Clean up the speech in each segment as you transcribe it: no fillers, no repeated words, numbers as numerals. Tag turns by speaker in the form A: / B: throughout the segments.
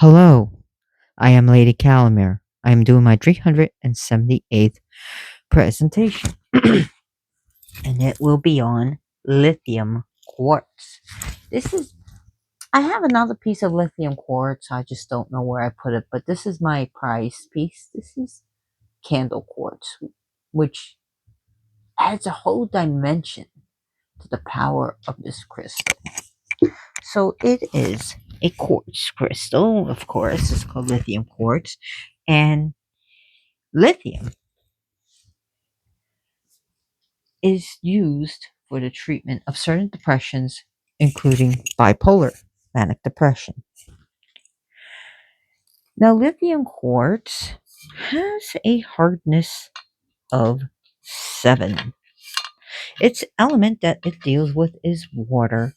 A: Hello, I am Lady Calamere. I am doing my 378th presentation, and it will be on lithium quartz. This is, I have another piece of lithium quartz, I just don't know where I put it, but this is my prize piece. This is candle quartz, which adds a whole dimension to the power of this crystal. So it is a quartz crystal, of course, it's called lithium quartz, and lithium is used for the treatment of certain depressions, including bipolar manic depression. Now, lithium quartz has a hardness of 7. Its element that it deals with is water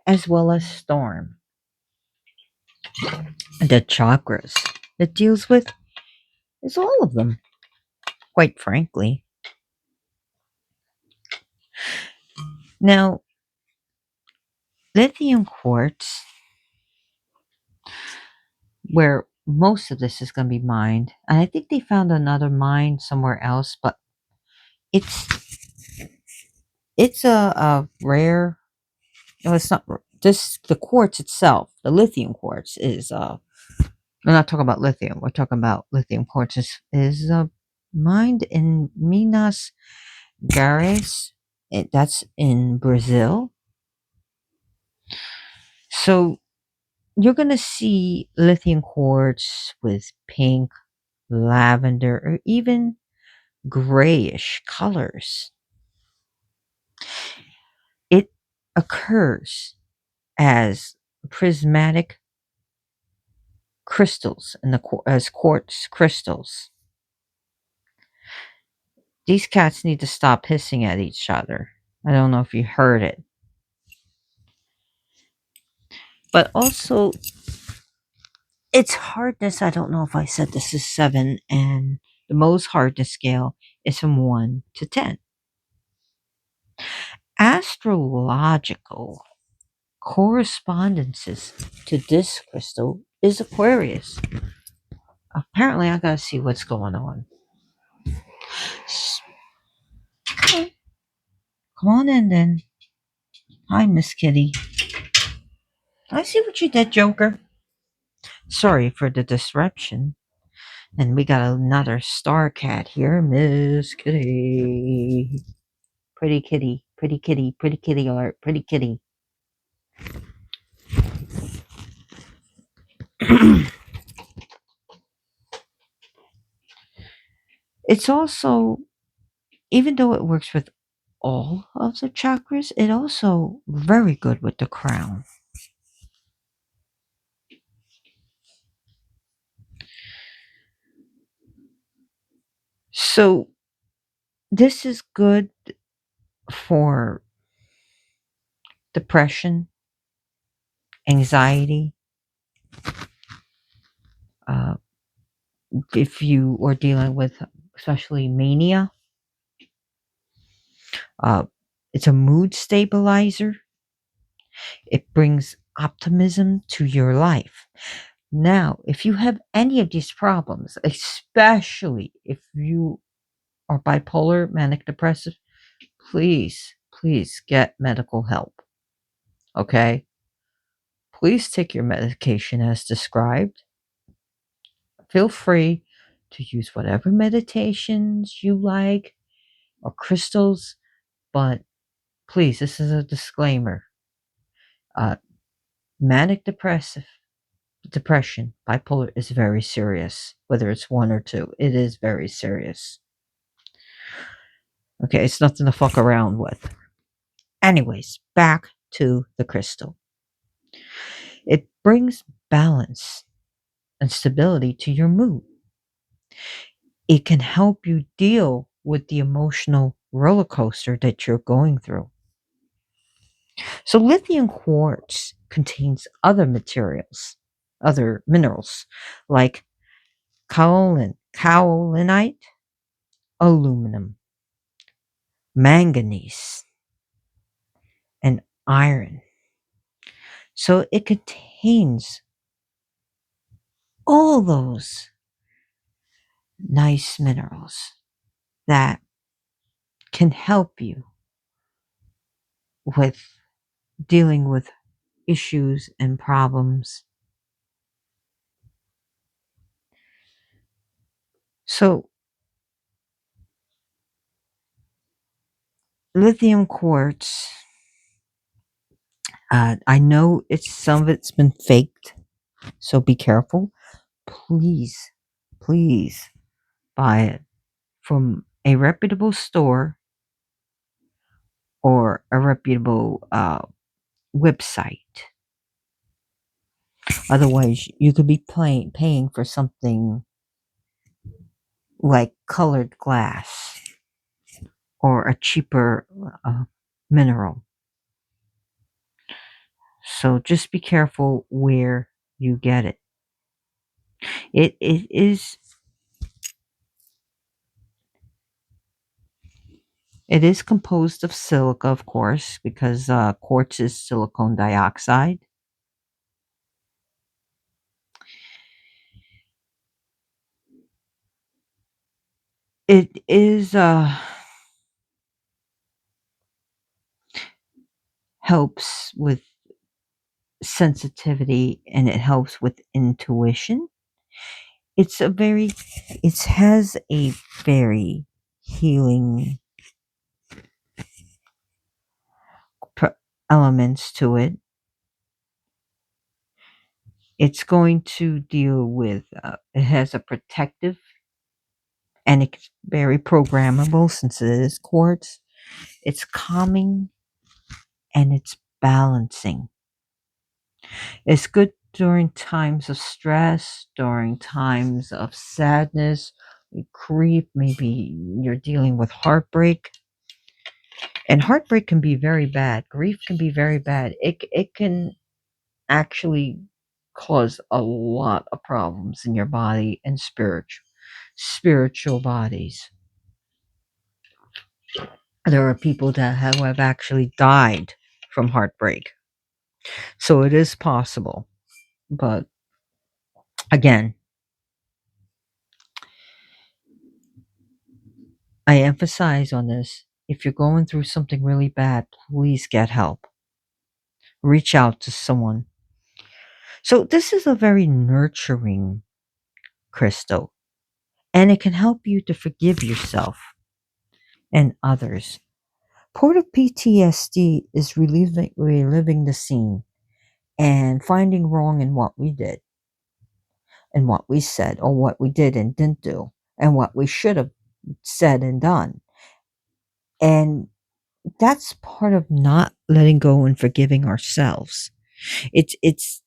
A: as well as storm. The chakras it deals with is all of them, quite frankly. Now, lithium quartz, where most of this is going to be mined, and I think they found another mine somewhere else, but it's it's a rare. No, it's not. This the quartz itself, the lithium quartz is. We're not talking about lithium. We're talking about lithium quartz is mined in Minas Gerais. That's in Brazil. So you're gonna see lithium quartz with pink, lavender, or even grayish colors. It occurs as prismatic crystals and as quartz crystals. These cats need to stop hissing at each other. I don't know if you heard it. But also, its hardness, I don't know if I said this is 7, and the most hardness scale is from 1 to 10. Astrological correspondences to this crystal is Aquarius. Apparently, I gotta see what's going on. Come on in then. Hi, Miss Kitty. I see what you did, Joker. Sorry for the disruption. And we got another star cat here, Miss Kitty. Pretty kitty, pretty kitty, pretty kitty alert, pretty kitty. It's also, even though it works with all of the chakras, it also very good with the crown. So this is good for depression, anxiety, uh, if you are dealing with especially mania. Uh, it's a mood stabilizer. It brings optimism to your life. Now, if you have any of these problems, especially if you are bipolar, manic depressive, please get medical help. Okay? Please take your medication as described. Feel free to use whatever meditations you like or crystals, but please, this is a disclaimer. Uh, manic depressive depression, bipolar is very serious. Whether it's 1 or 2, it is very serious. Okay, it's nothing to fuck around with. Anyways, back to the crystal. It brings balance and stability to your mood. It can help you deal with the emotional roller coaster that you're going through. So, lithium quartz contains other materials, other minerals like kaolinite, aluminum, manganese, and iron. So, it contains all those nice minerals that can help you with dealing with issues and problems. So, lithium quartz, I know some of it's been faked, so be careful. Please, please buy it from a reputable store or a reputable website. Otherwise, you could be paying for something like colored glass or a cheaper mineral. So just be careful where you get it. It is composed of silica, of course, because quartz is silicon dioxide. It is helps with sensitivity and it helps with intuition. It's a very it has a very healing pr- elements to it. It's going to deal with it has a protective and it's very programmable since it is quartz. It's calming and it's balancing. It's good during times of stress, during times of sadness, grief, maybe you're dealing with heartbreak. And heartbreak can be very bad. Grief can be very bad. It can actually cause a lot of problems in your body and spiritual bodies. There are people that have actually died from heartbreak. So it is possible. But again, I emphasize on this. If you're going through something really bad, please get help. Reach out to someone. So this is a very nurturing crystal, and it can help you to forgive yourself and others. Part of PTSD is reliving the scene and finding wrong in what we did and what we said or what we did and didn't do and what we should have said and done. And that's part of not letting go and forgiving ourselves. It's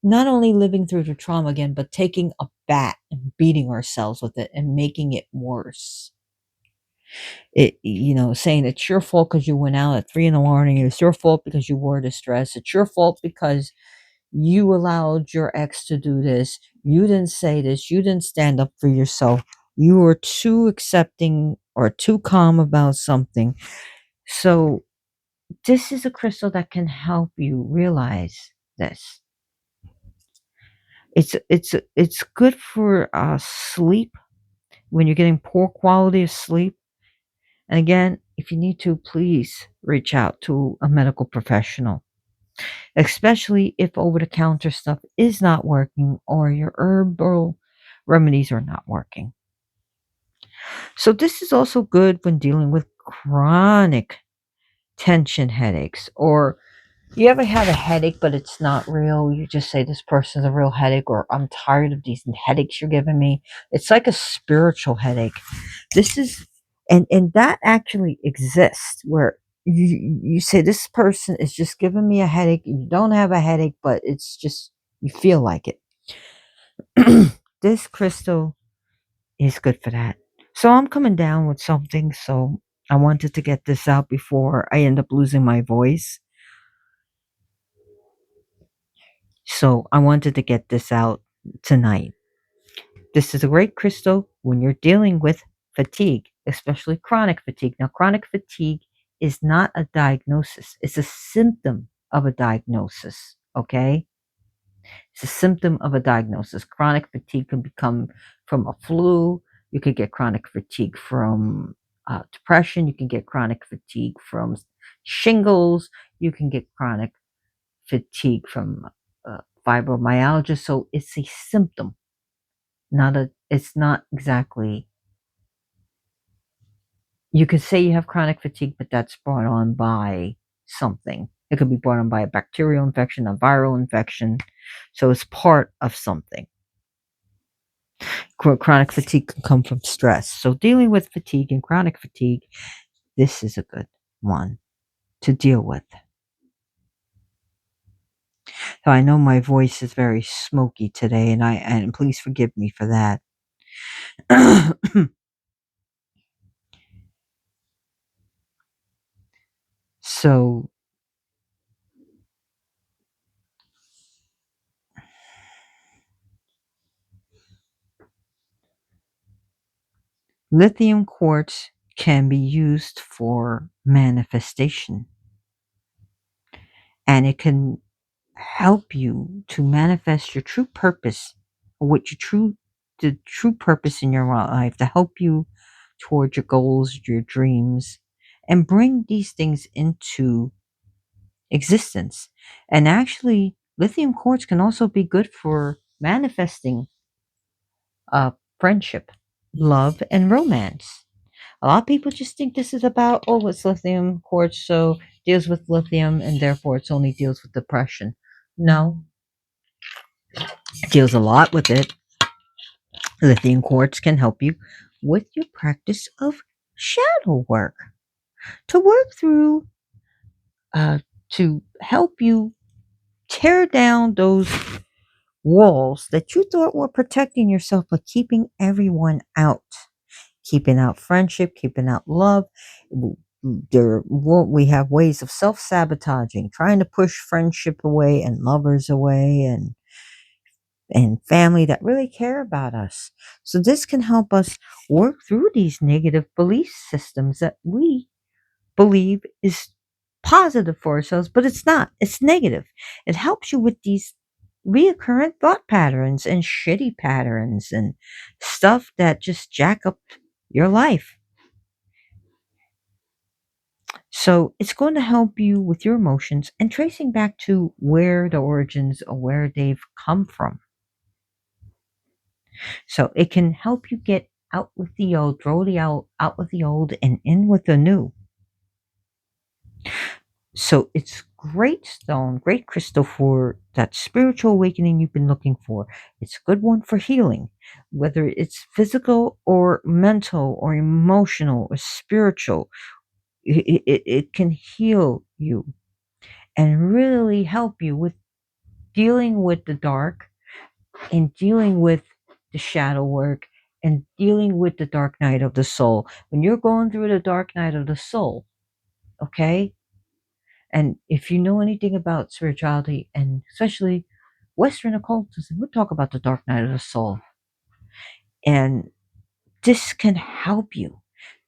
A: not only living through the trauma again, but taking a bat and beating ourselves with it and making it worse. Saying it's your fault because you went out at 3 in the morning. It's your fault because you were distressed. It's your fault because you allowed your ex to do this. You didn't say this. You didn't stand up for yourself. You were too accepting or too calm about something. So this is a crystal that can help you realize this. It's good for sleep when you're getting poor quality of sleep. And again, if you need to, please reach out to a medical professional, especially if over the counter stuff is not working or your herbal remedies are not working. So, this is also good when dealing with chronic tension headaches, or you ever have a headache but it's not real? You just say this person's a real headache, or I'm tired of these headaches you're giving me. It's like a spiritual headache. This is and that actually exists where you say this person is just giving me a headache. You don't have a headache, but it's just you feel like it. This crystal is good for that. So I'm coming down with something, so I wanted to get this out before I end up losing my voice. So I wanted to get this out tonight. This is a great crystal when you're dealing with fatigue, especially chronic fatigue. Now, chronic fatigue is not a diagnosis, it's a symptom of a diagnosis, okay? It's a symptom of a diagnosis. Chronic fatigue can become from a flu. You could get chronic fatigue from depression. You can get chronic fatigue from shingles. You can get chronic fatigue from fibromyalgia. So it's a symptom, it's not exactly, you could say you have chronic fatigue, but that's brought on by something. It could be brought on by a bacterial infection, a viral infection. So it's part of something. Chronic fatigue can come from stress. So dealing with fatigue and chronic fatigue, this is a good one to deal with. So I know my voice is very smoky today, and please forgive me for that. So lithium quartz can be used for manifestation, and it can help you to manifest your true purpose, the true purpose in your life, to help you towards your goals, your dreams, and bring these things into existence. And actually, lithium quartz can also be good for manifesting friendship, love, and romance. A lot of people just think this is about, oh, it's lithium quartz, so deals with lithium, and therefore it's only deals with depression. No, it deals a lot with it. Lithium quartz can help you with your practice of shadow work, to work through, to help you tear down those walls that you thought were protecting yourself, but keeping everyone out, keeping out friendship, keeping out love. We have ways of self-sabotaging, trying to push friendship away and lovers away, and family that really care about us. So this can help us work through these negative belief systems that we believe is positive for ourselves, but it's not. It's negative. It helps you with these reoccurrent thought patterns and shitty patterns and stuff that just jack up your life. So it's going to help you with your emotions and tracing back to where the origins or where they've come from. So it can help you get out with the old, throw the out with the old, and in with the new. So it's great stone, great crystal for that spiritual awakening you've been looking for. It's a good one for healing, whether it's physical or mental or emotional or spiritual. It can heal you and really help you with dealing with the dark, and dealing with the shadow work, and dealing with the dark night of the soul. When you're going through the dark night of the soul, okay? And if you know anything about spirituality, and especially Western occultism, we talk about the dark night of the soul. And this can help you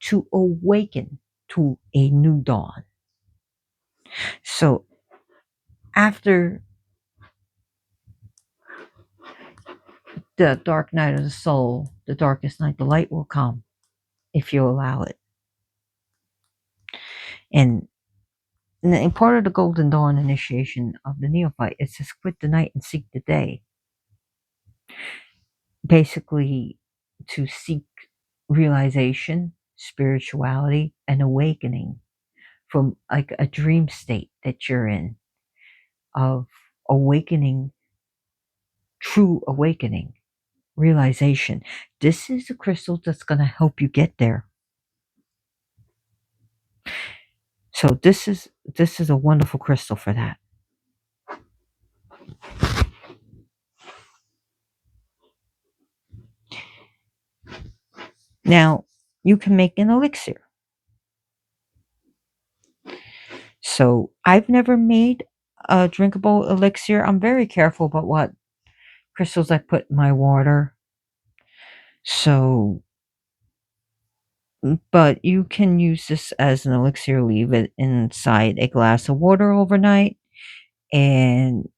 A: to awaken to a new dawn. So after the dark night of the soul, the darkest night, the light will come if you allow it. And part of the Golden Dawn initiation of the neophyte is to quit the night and seek the day. Basically, to seek realization, spirituality, and awakening from like a dream state that you're in, of awakening, true awakening, realization. This is a crystal that's going to help you get there. So this is a wonderful crystal for that. Now, you can make an elixir. So I've never made a drinkable elixir. I'm very careful about what crystals I put in my water. So, but you can use this as an elixir, leave it inside a glass of water overnight, and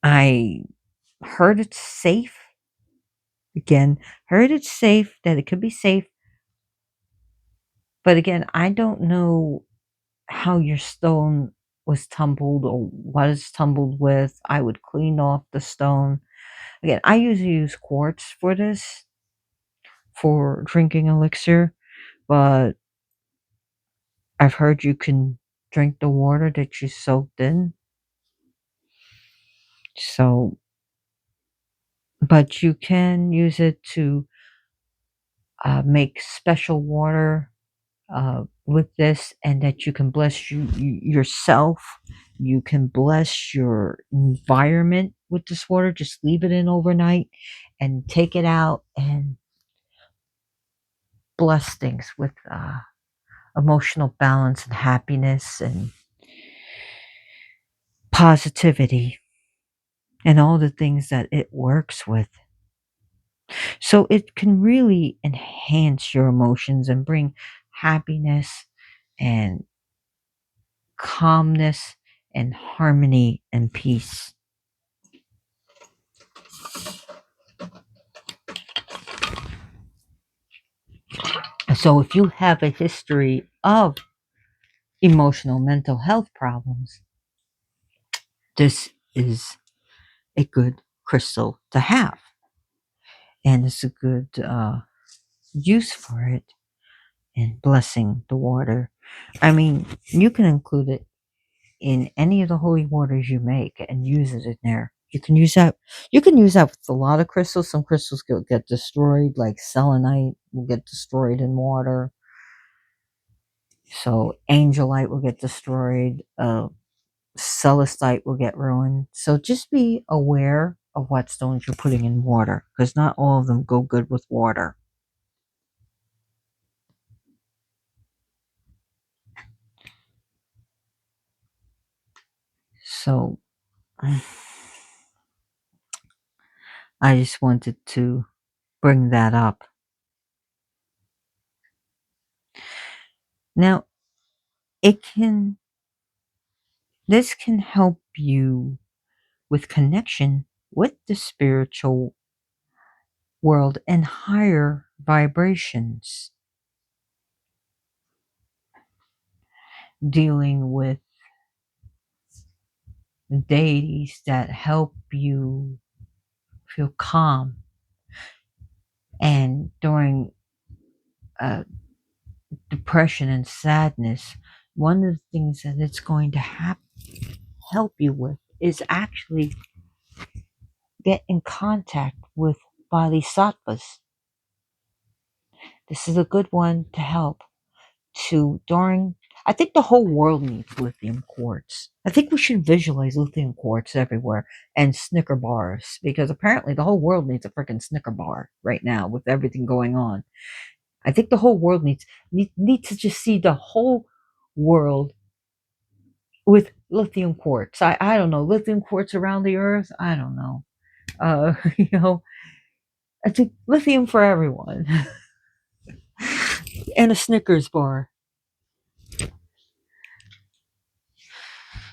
A: I heard it's safe. Again, heard it's safe, that it could be safe. But again, I don't know how your stone was tumbled or what it's tumbled with. I would clean off the stone. Again, I usually use quartz for this, for drinking elixir, but I've heard you can drink the water that you soaked in. So, but you can use it to make special water with this, and that you can bless yourself. You can bless your environment with this water. Just leave it in overnight and take it out and bless things with emotional balance and happiness and positivity and all the things that it works with. So it can really enhance your emotions and bring happiness and calmness and harmony and peace. So if you have a history of emotional mental health problems, this is a good crystal to have. And it's a good use for it in blessing the water. I mean, you can include it in any of the holy waters you make and use it in there. You can use that. You can use that with a lot of crystals. Some crystals get destroyed, like selenite will get destroyed in water. So angelite will get destroyed. Celestite will get ruined. So just be aware of what stones you're putting in water, because not all of them go good with water. So I just wanted to bring that up. Now, it can this can help you with connection with the spiritual world and higher vibrations, dealing with deities that help you feel calm. And during uh, depression and sadness, one of the things that it's going to help you with is actually get in contact with bodhisattvas. This is a good one to help to during. I think the whole world needs lithium quartz. I think we should visualize lithium quartz everywhere and Snicker bars, because apparently the whole world needs a freaking Snicker bar right now with everything going on. I think the whole world needs to just see the whole world with lithium quartz. I don't know, lithium quartz around the earth. I don't know. You know, I think lithium for everyone, and a Snickers bar.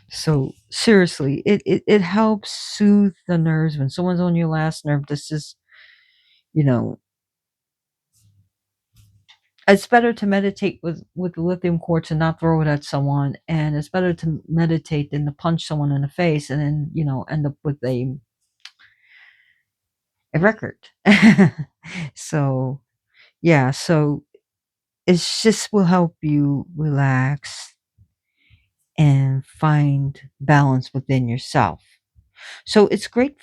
A: So seriously, it helps soothe the nerves when someone's on your last nerve. This is, you know, it's better to meditate with the lithium quartz and not throw it at someone, and it's better to meditate than to punch someone in the face and then end up with a record. So yeah, so it's just will help you relax and find balance within yourself. So it's great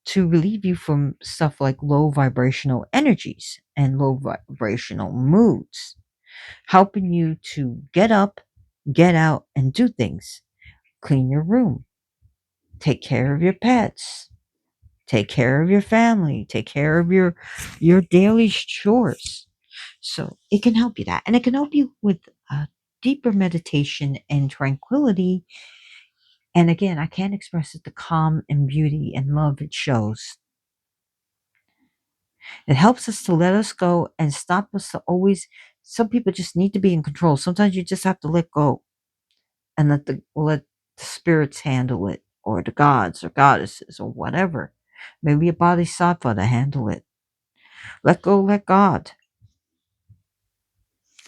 A: to relieve you from stuff like low vibrational energies and low vibrational moods, helping you to get up, get out, and do things. Clean your room, take care of your pets, take care of your family, take care of your daily chores. So it can help you that, and it can help you with deeper meditation and tranquility. And again, I can't express it, the calm and beauty and love it shows. It helps us to let us go and stop us to always. Some people just need to be in control. Sometimes you just have to let go and let the spirits handle it, or the gods or goddesses or whatever. Maybe a bodhisattva to handle it. Let go, let God.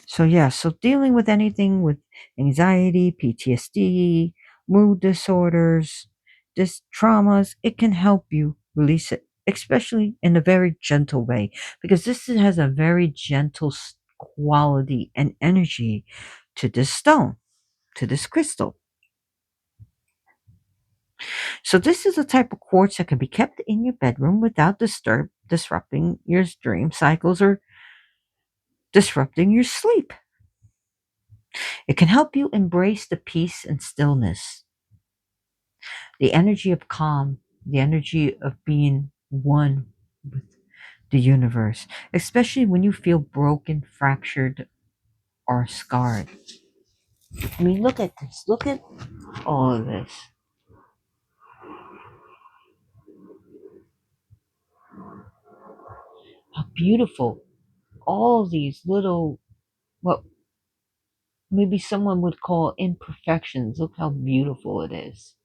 A: So yeah, so dealing with anything with anxiety, PTSD, mood disorders, this traumas, it can help you release it, especially in a very gentle way, because this has a very gentle quality and energy to this stone, to this crystal. So this is a type of quartz that can be kept in your bedroom without disrupting your dream cycles or disrupting your sleep. It can help you embrace the peace and stillness, the energy of calm, the energy of being one with the universe, especially when you feel broken, fractured, or scarred. I mean, look at this. Look at all of this. How beautiful all these little, what maybe someone would call imperfections. Look how beautiful it is.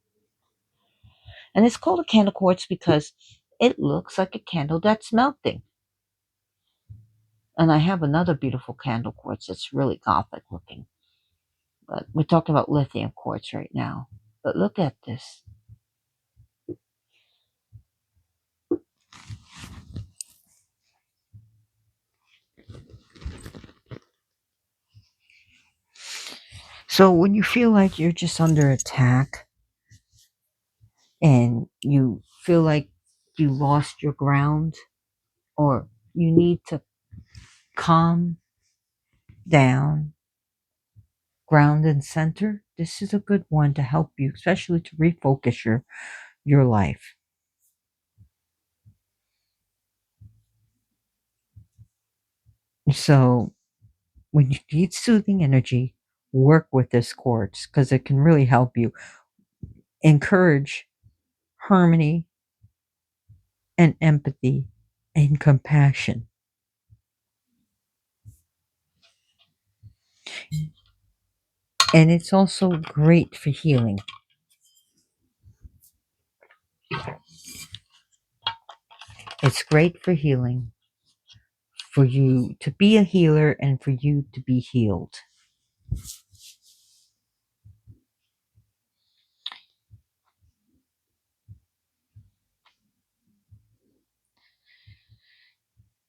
A: And it's called a candle quartz because it looks like a candle that's melting. And I have another beautiful candle quartz that's really gothic looking. But we're talking about lithium quartz right now. But look at this. So when you feel like you're just under attack and you feel like you lost your ground or you need to calm down, ground and center, this is a good one to help you, especially to refocus your life. So when you need soothing energy, work with this quartz because it can really help you encourage harmony and empathy and compassion. And it's also great for healing. It's great for healing, for you to be a healer and for you to be healed.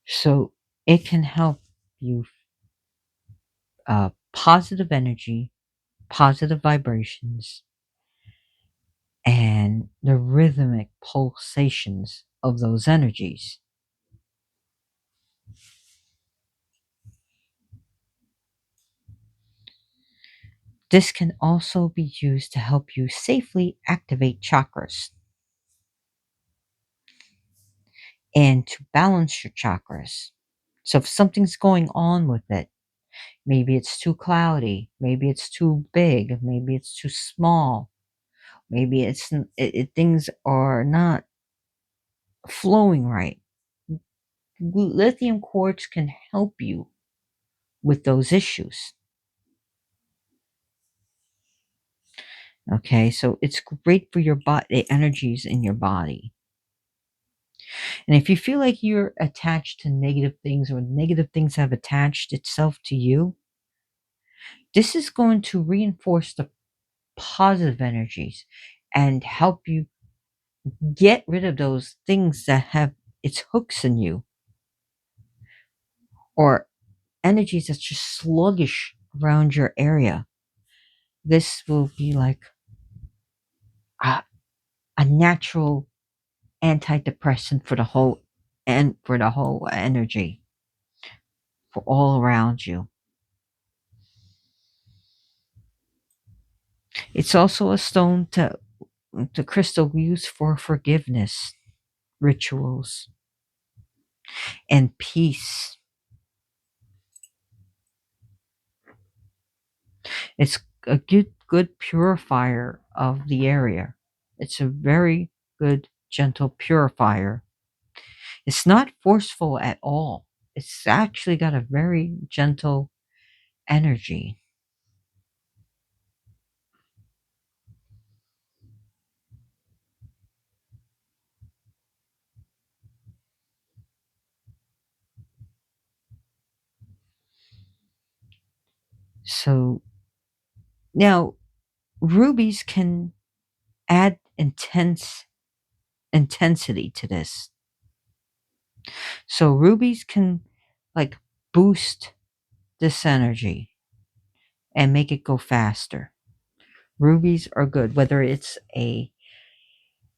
A: So it can help you positive energy, positive vibrations, and the rhythmic pulsations of those energies. This can also be used to help you safely activate chakras and to balance your chakras. So if something's going on with it, maybe it's too cloudy, maybe it's too big, maybe it's too small, maybe things are not flowing right. Lithium quartz can help you with those issues. Okay, so it's great for your body, the energies in your body. And if you feel like you're attached to negative things or negative things have attached itself to you, this is going to reinforce the positive energies and help you get rid of those things that have its hooks in you or energies that's just sluggish around your area. This will be like a, a natural antidepressant for the whole and for the whole energy for all around you. It's also a stone to the crystal used for forgiveness, rituals, and peace. It's a good purifier of the area. It's a very good, gentle purifier. It's not forceful at all. It's actually got a very gentle energy. So now rubies can add intensity to this. So rubies can like boost this energy and make it go faster. Rubies are good, whether it's a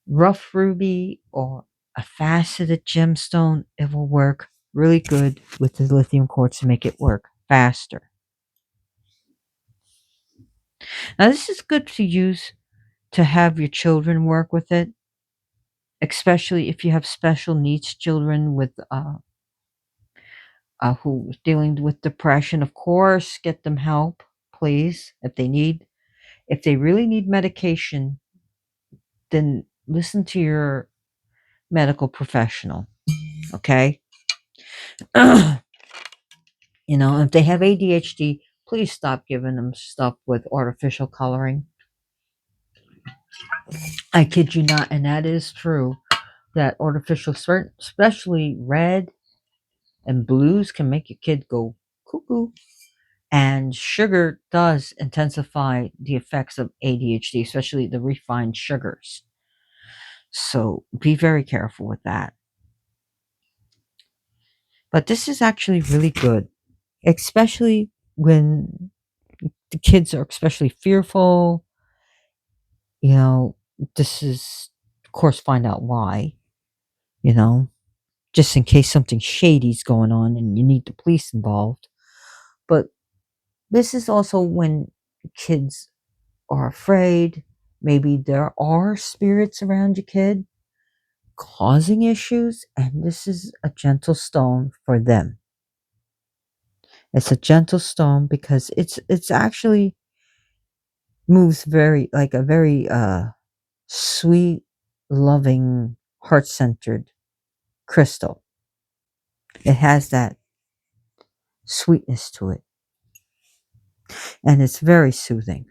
A: rough ruby or a faceted gemstone, it will work really good with the lithium quartz to make it work faster. Now, this is good to use to have your children work with it, especially if you have special needs children with who dealing with depression. Of course, get them help, please, if they need. If they really need medication, then listen to your medical professional. Okay. If they have ADHD, please stop giving them stuff with artificial coloring. I kid you not, and that is true. That artificial, especially red and blues, can make your kid go cuckoo. And sugar does intensify the effects of ADHD, especially the refined sugars. So be very careful with that. But this is actually really good, especially when the kids are especially fearful. You know, this is, of course, find out why, you know, just in case something shady's going on and you need the police involved. But this is also when kids are afraid. Maybe there are spirits around your kid causing issues, and this is a gentle stone for them. It's a gentle stone because it's actually moves very like a very sweet, loving, heart-centered crystal. It has that sweetness to it, and it's very soothing.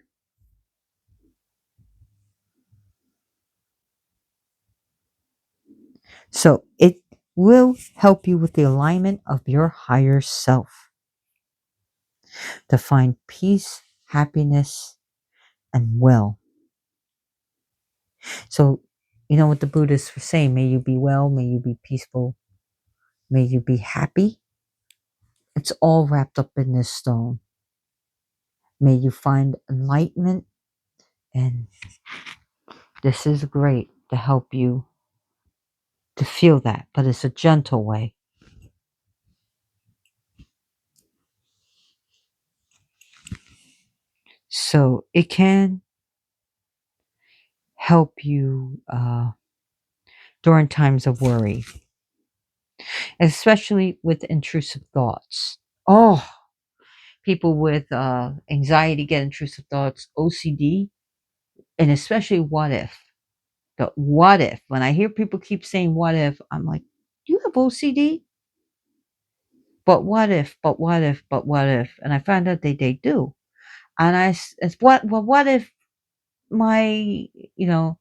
A: So it will help you with the alignment of your higher self to find peace, happiness, and well. So, you know what the Buddhists were saying, may you be well, may you be peaceful, may you be happy. It's all wrapped up in this stone. May you find enlightenment, and this is great to help you to feel that, but it's a gentle way. So it can help you during times of worry, especially with intrusive thoughts. Oh, people with anxiety get intrusive thoughts, OCD, and especially what if. The what if. When I hear people keep saying what if, I'm like, do you have OCD? But what if, but what if, but what if? And I found out they do. And it's what if my, you know,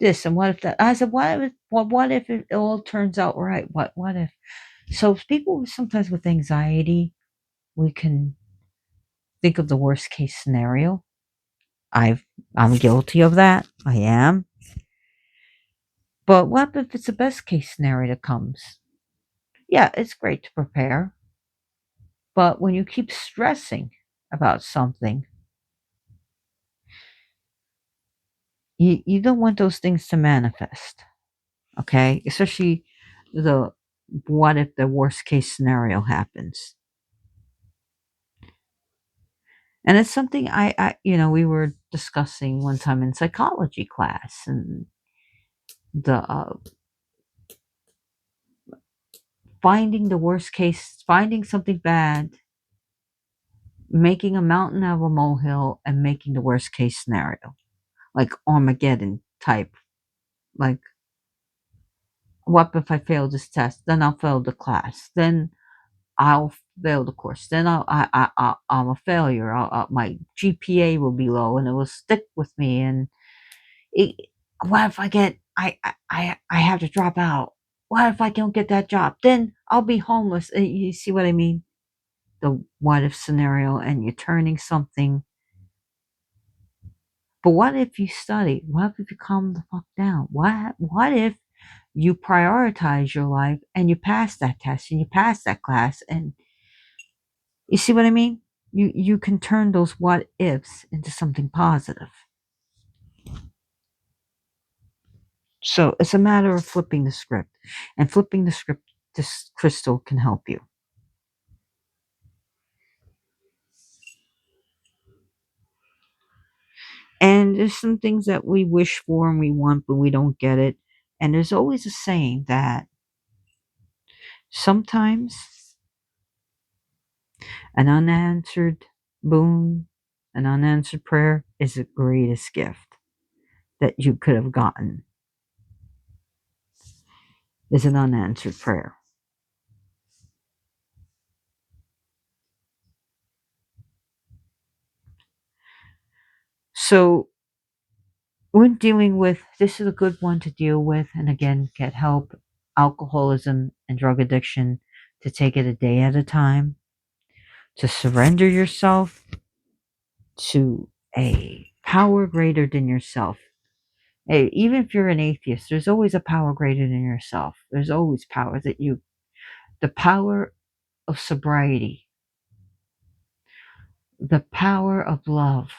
A: this and what if that? I said, what if it all turns out right? What if? So people sometimes with anxiety, we can think of the worst case scenario. I'm guilty of that. I am. But what if it's the best case scenario that comes? Yeah, it's great to prepare. But when you keep stressing about something, you don't want those things to manifest. Okay? Especially the what if the worst case scenario happens. And it's something we were discussing one time in psychology class, and the finding the worst case, finding something bad, making a mountain out of a molehill, and making the worst case scenario, like Armageddon type. Like, what if I fail this test? Then I'll fail the class. Then I'll fail the course. Then I'm a failure. My GPA will be low, and it will stick with me. And it, what if I get I have to drop out? What if I don't get that job? Then I'll be homeless. You see what I mean? the what if scenario and you're turning something. But what if you study? What if you calm the fuck down? What if you prioritize your life and you pass that test and you pass that class, and you see what I mean? You can turn those what ifs into something positive. So it's a matter of flipping the script. And flipping the script, this crystal can help you. And there's some things that we wish for and we want, but we don't get it. And there's always a saying that sometimes an unanswered boon, an unanswered prayer is the greatest gift that you could have gotten, is an unanswered prayer. So when dealing with, this is a good one to deal with, and again, get help, alcoholism and drug addiction, to take it a day at a time, to surrender yourself to a power greater than yourself. Hey, even if you're an atheist, there's always a power greater than yourself. There's always power that you, the power of sobriety, the power of love,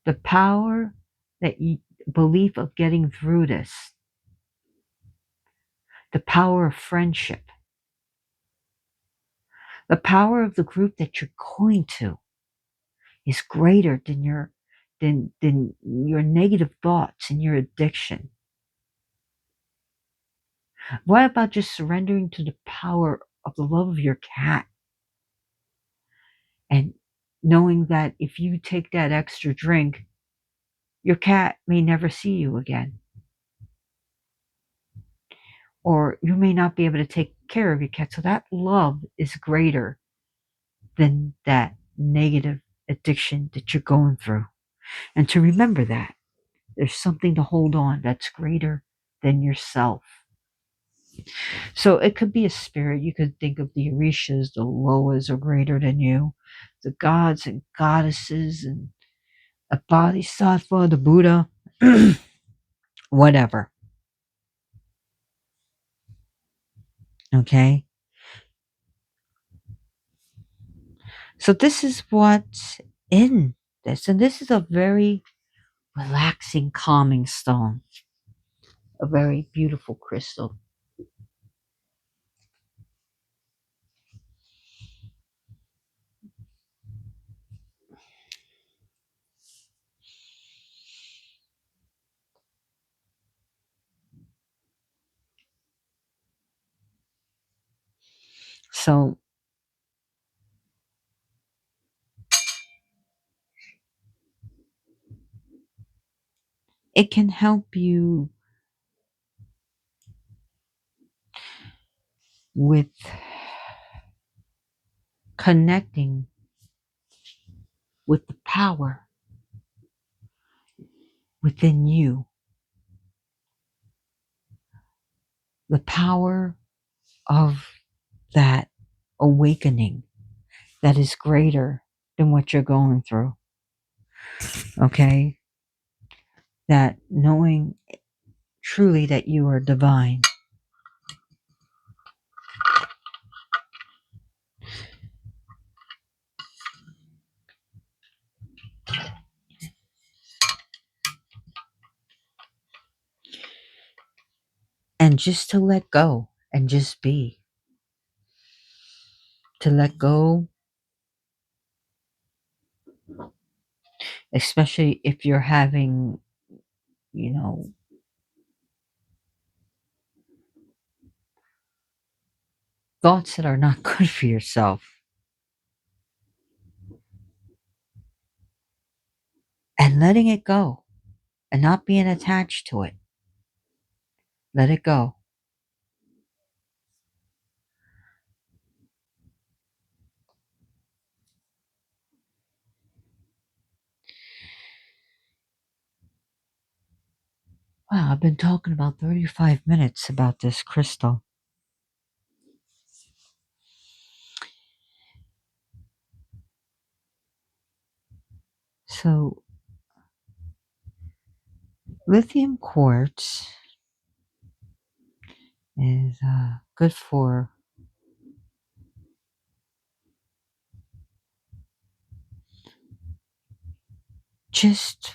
A: the power that you, belief of getting through this, the power of friendship, the power of the group that you're going to is greater than your negative thoughts and your addiction. What about just surrendering to the power of the love of your cat and knowing that if you take that extra drink, your cat may never see you again, or you may not be able to take care of your cat. So that love is greater than that negative addiction that you're going through. And to remember that there's something to hold on that's greater than yourself. So it could be a spirit. You could think of the Orishas, the Loas are greater than you, the gods and goddesses, and a bodhisattva, the Buddha, whatever. Okay? So this is what's in this. And this is a very relaxing, calming stone, a very beautiful crystal. So it can help you with connecting with the power within you, the power of that awakening that is greater than what you're going through. Okay? That knowing truly that you are divine. And just to let go and just be. To let go, especially if you're having, you know, thoughts that are not good for yourself. And letting it go and not being attached to it. Let it go. Wow, I've been talking about 35 minutes about this crystal. So, lithium quartz is good for just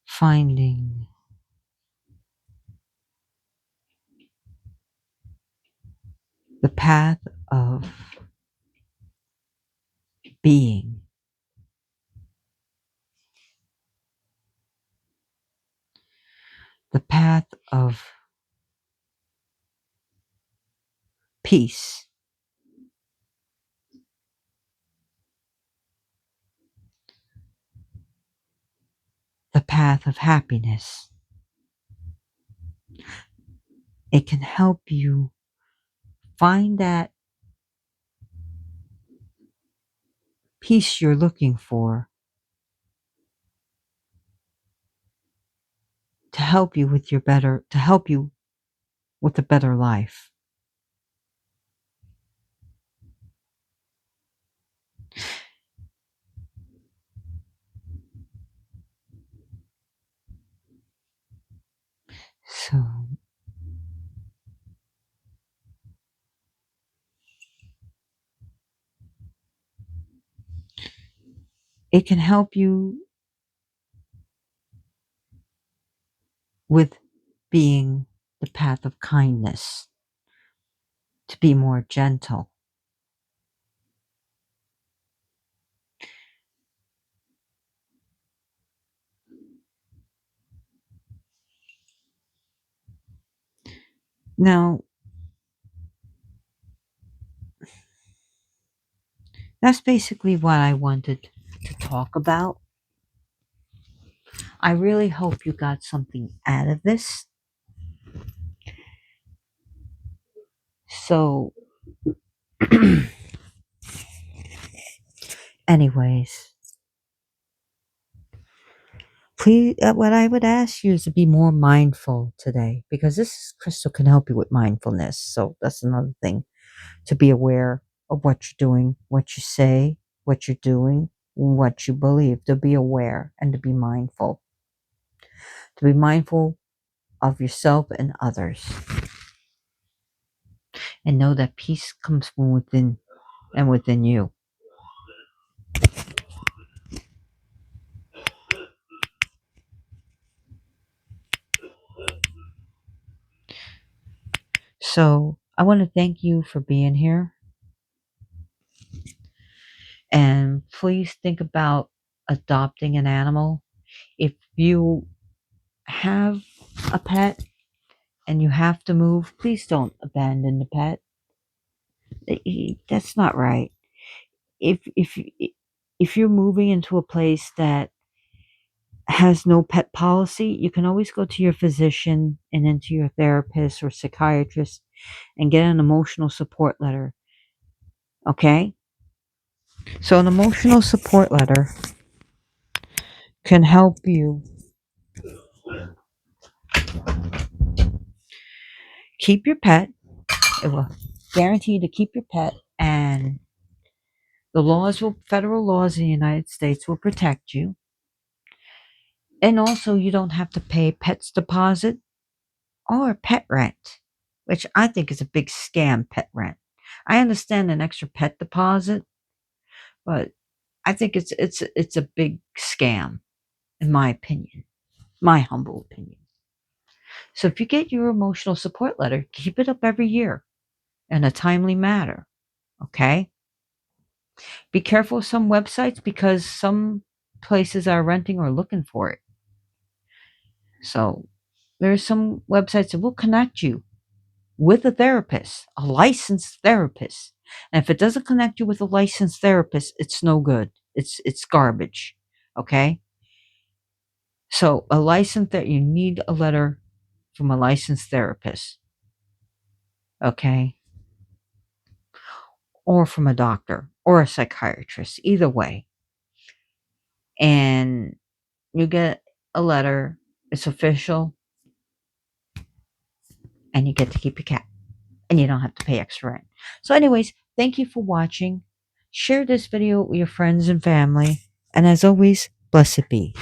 A: finding the path of being, the path of peace, the path of happiness. It can help you find that peace you're looking for to help you with a better life. So it can help you with being the path of kindness, to be more gentle. Now, that's basically what I wanted to talk about. I really hope you got something out of this. So, anyways, please, what I would ask you is to be more mindful today, because this crystal can help you with mindfulness. So, that's another thing, to be aware of what you're doing, what you say, what you're doing, what you believe, to be aware and to be mindful. To be mindful of yourself and others. And know that peace comes from within and within you. So I want to thank you for being here. And please think about adopting an animal. If you have a pet and you have to move, please don't abandon the pet. That's not right. If you're moving into a place that has no pet policy, you can always go to your physician and then to your therapist or psychiatrist and get an emotional support letter. Okay? So, an emotional support letter can help you keep your pet. It will guarantee you to keep your pet, and federal laws in the United States will protect you. And also, you don't have to pay pet's deposit or pet rent, which I think is a big scam, pet rent. I understand an extra pet deposit, but I think it's a big scam, in my opinion, my humble opinion. So if you get your emotional support letter, keep it up every year in a timely manner. Okay? Be careful of some websites, because some places are renting or looking for it. So there are some websites that will connect you with a therapist, a licensed therapist. And if it doesn't connect you with a licensed therapist, it's no good. It's garbage. Okay? So a license that you need a letter from a licensed therapist. Okay? Or from a doctor or a psychiatrist, either way. And you get a letter, it's official, and you get to keep your cat. And you don't have to pay extra rent. So, anyways, thank you for watching. Share this video with your friends and family. And as always, blessed be.